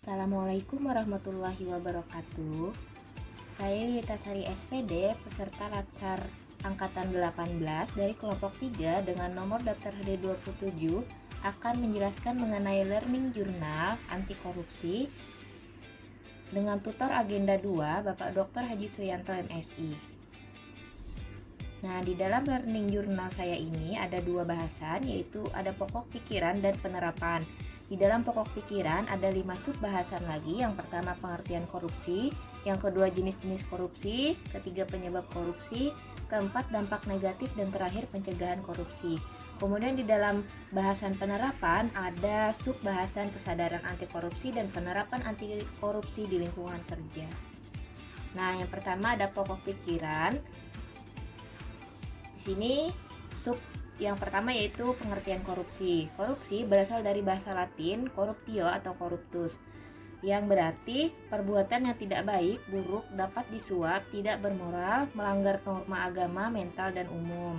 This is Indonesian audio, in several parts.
Assalamualaikum warahmatullahi wabarakatuh. Saya Yulitasari SPD, peserta Latsar Angkatan 18 dari kelompok 3 dengan nomor daftar HD27 akan menjelaskan mengenai learning journal anti korupsi dengan tutor agenda 2 Bapak Dr. Haji Suyanto MSI. Nah, di dalam learning journal saya ini ada dua bahasan, yaitu ada pokok pikiran dan penerapan. Di dalam pokok pikiran ada 5 sub bahasan lagi. Yang pertama pengertian korupsi, yang kedua jenis-jenis korupsi, ketiga penyebab korupsi, keempat dampak negatif, dan terakhir pencegahan korupsi. Kemudian di dalam bahasan penerapan ada sub bahasan kesadaran anti korupsi dan penerapan anti korupsi di lingkungan kerja. Nah, yang pertama ada pokok pikiran. Di sini sub yang pertama yaitu pengertian korupsi. Korupsi berasal dari bahasa Latin corruptio atau corruptus, yang berarti perbuatan yang tidak baik, buruk, dapat disuap, tidak bermoral, melanggar norma agama, mental, dan umum.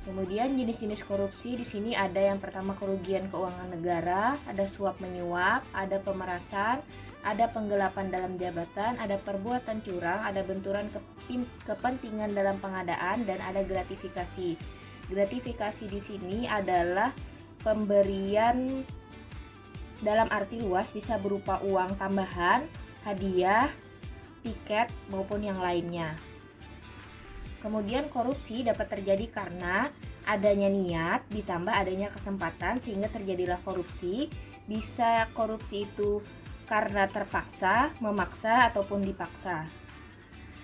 Kemudian jenis-jenis korupsi di sini ada yang pertama kerugian keuangan negara, ada suap menyuap, ada pemerasan, ada penggelapan dalam jabatan, ada perbuatan curang, ada benturan kepentingan dalam pengadaan, dan ada gratifikasi. Gratifikasi di sini adalah pemberian dalam arti luas, bisa berupa uang tambahan, hadiah, tiket, maupun yang lainnya. Kemudian korupsi dapat terjadi karena adanya niat ditambah adanya kesempatan sehingga terjadilah korupsi. Bisa korupsi itu karena terpaksa, memaksa, ataupun dipaksa,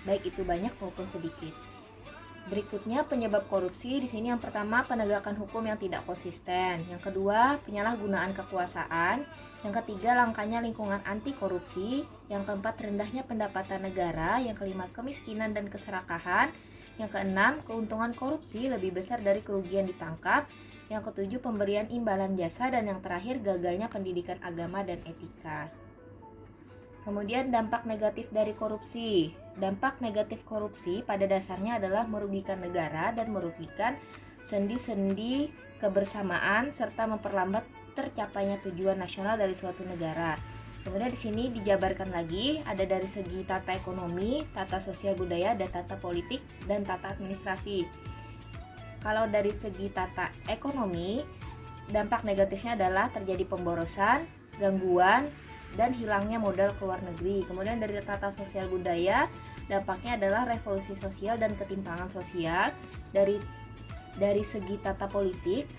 baik itu banyak maupun sedikit. Berikutnya penyebab korupsi. Di sini yang pertama penegakan hukum yang tidak konsisten, yang kedua penyalahgunaan kekuasaan, yang ketiga langkanya lingkungan anti korupsi, yang keempat rendahnya pendapatan negara, yang kelima kemiskinan dan keserakahan, yang keenam keuntungan korupsi lebih besar dari kerugian ditangkap, yang ketujuh pemberian imbalan jasa, dan yang terakhir gagalnya pendidikan agama dan etika. Kemudian dampak negatif dari korupsi. Dampak negatif korupsi pada dasarnya adalah merugikan negara dan merugikan sendi-sendi kebersamaan serta memperlambat tercapainya tujuan nasional dari suatu negara. Kemudian di sini dijabarkan lagi ada dari segi tata ekonomi, tata sosial budaya, dan tata politik dan tata administrasi. Kalau dari segi tata ekonomi, dampak negatifnya adalah terjadi pemborosan, gangguan, dan hilangnya modal ke luar negeri. Kemudian dari tata sosial budaya, dampaknya adalah revolusi sosial dan ketimpangan sosial. Dari segi tata politik,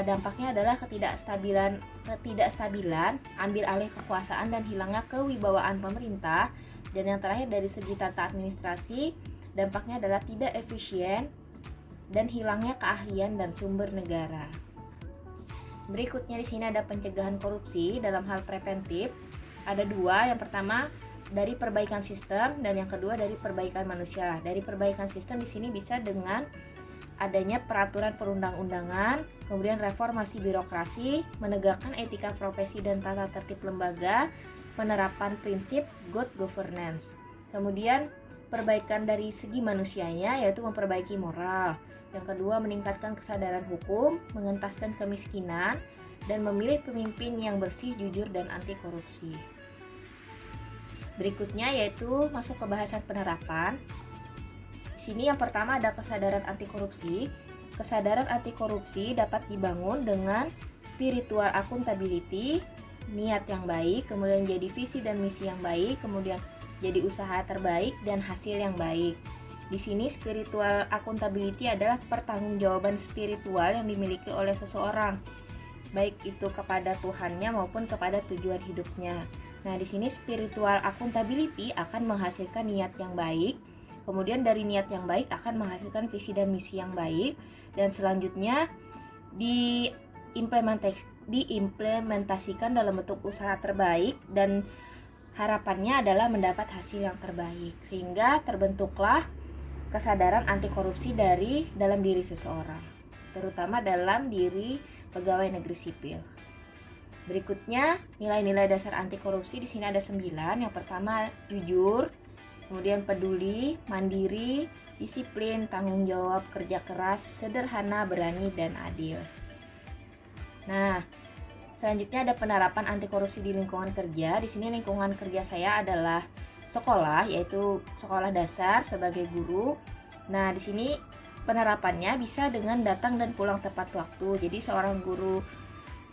dampaknya adalah ketidakstabilan, ambil alih kekuasaan, dan hilangnya kewibawaan pemerintah. Dan yang terakhir dari segi tata administrasi, dampaknya adalah tidak efisien dan hilangnya keahlian dan sumber negara. Berikutnya di sini ada pencegahan korupsi dalam hal preventif. Ada dua, yang pertama dari perbaikan sistem dan yang kedua dari perbaikan manusia. Dari perbaikan sistem di sini bisa dengan adanya peraturan perundang-undangan, kemudian reformasi birokrasi, menegakkan etika profesi dan tata tertib lembaga, penerapan prinsip good governance. Kemudian perbaikan dari segi manusianya yaitu memperbaiki moral. Yang kedua meningkatkan kesadaran hukum, mengentaskan kemiskinan, dan memilih pemimpin yang bersih, jujur, dan anti korupsi. Berikutnya yaitu masuk ke bahasan penerapan. Di sini yang pertama ada kesadaran anti korupsi. Kesadaran anti korupsi dapat dibangun dengan spiritual accountability, niat yang baik, kemudian jadi visi dan misi yang baik, kemudian jadi usaha terbaik dan hasil yang baik. Di sini spiritual accountability adalah pertanggungjawaban spiritual yang dimiliki oleh seseorang, baik itu kepada Tuhannya maupun kepada tujuan hidupnya. Nah, di sini spiritual accountability akan menghasilkan niat yang baik. Kemudian dari niat yang baik akan menghasilkan visi dan misi yang baik, dan selanjutnya diimplementasikan dalam bentuk usaha terbaik, dan harapannya adalah mendapat hasil yang terbaik sehingga terbentuklah kesadaran anti korupsi dalam diri seseorang, terutama dalam diri pegawai negeri sipil. Berikutnya nilai-nilai dasar anti korupsi. Di sini ada 9. Yang pertama jujur, kemudian peduli, mandiri, disiplin, tanggung jawab, kerja keras, sederhana, berani, dan adil. Nah, Selanjutnya ada penerapan anti korupsi di lingkungan kerja. Di sini lingkungan kerja saya adalah sekolah, yaitu sekolah dasar sebagai guru. Nah, di sini penerapannya bisa dengan datang dan pulang tepat waktu. Jadi seorang guru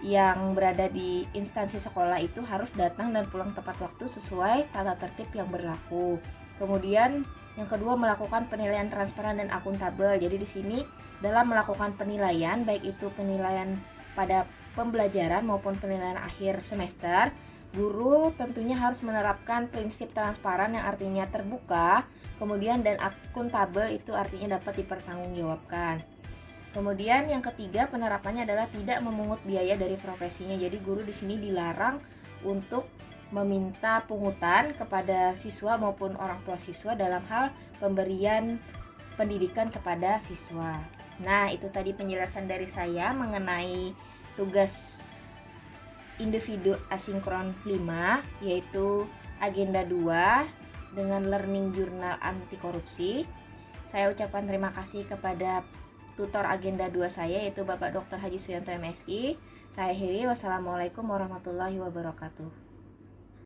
yang berada di instansi sekolah itu harus datang dan pulang tepat waktu sesuai tata tertib yang berlaku. Kemudian yang kedua, melakukan penilaian transparan dan akuntabel. Jadi di sini dalam melakukan penilaian, baik itu penilaian pada pembelajaran maupun penilaian akhir semester, guru tentunya harus menerapkan prinsip transparan yang artinya terbuka, kemudian dan akuntabel itu artinya dapat dipertanggungjawabkan. Kemudian yang ketiga, penerapannya adalah tidak memungut biaya dari profesinya. Jadi guru di sini dilarang untuk meminta pungutan kepada siswa maupun orang tua siswa dalam hal pemberian pendidikan kepada siswa. Nah, itu tadi penjelasan dari saya mengenai tugas individu asinkron 5, yaitu agenda 2 dengan learning journal anti korupsi. Saya ucapkan terima kasih kepada tutor agenda 2 saya, yaitu Bapak Dr. Haji Suyanto MSI. Saya akhiri, wassalamualaikum warahmatullahi wabarakatuh.